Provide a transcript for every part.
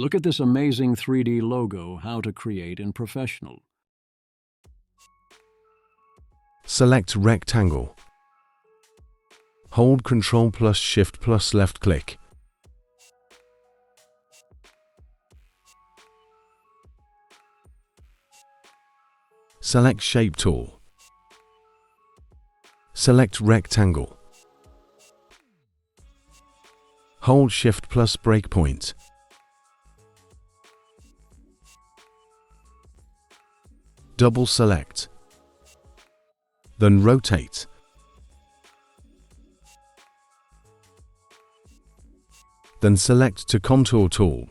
Look at this amazing 3D logo, how to create in Professional. Select rectangle. Hold Ctrl plus Shift plus left click. Select Shape tool. Select rectangle. Hold Shift plus breakpoint. Double select. Then rotate. Then select to contour tool.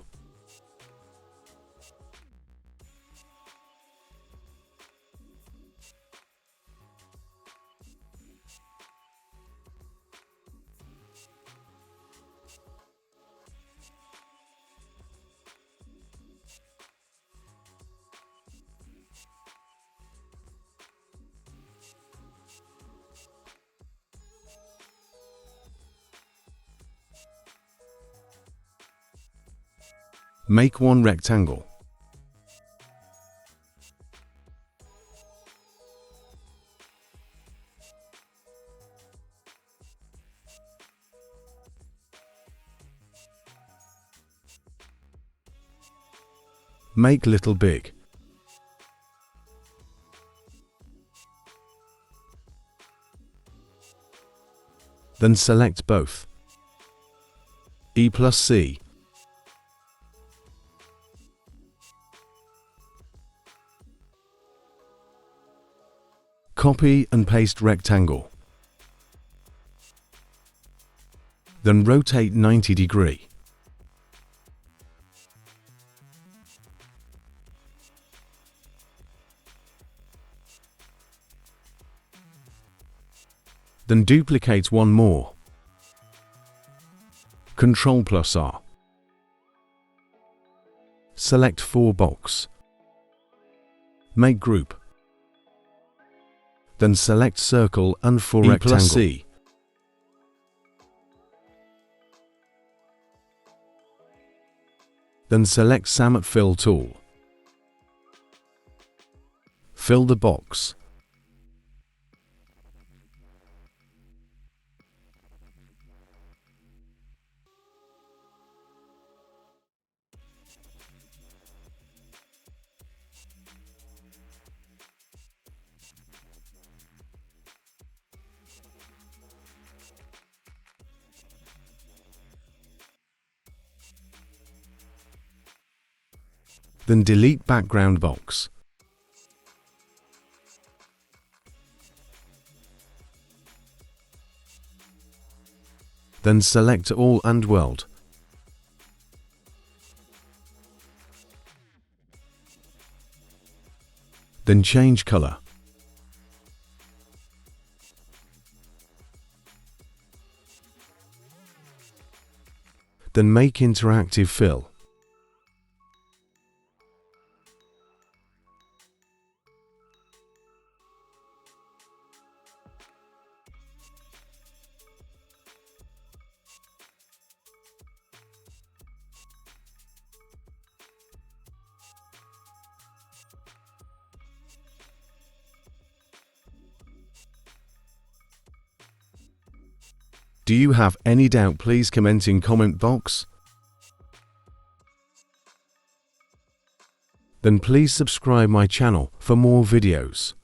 Make one rectangle. Make little big. Then select both. E plus C. Copy and paste rectangle. Then rotate 90 degree. Then duplicate one more. Ctrl plus R. Select 4 box. Make group. Then select circle and 4 rectangle. Plus C. Then select Samet Fill tool. Fill the box. Then delete background box. Then select all and weld. Then change color. Then make interactive fill. Do you have any doubt? Please comment in comment box. Then please subscribe my channel for more videos.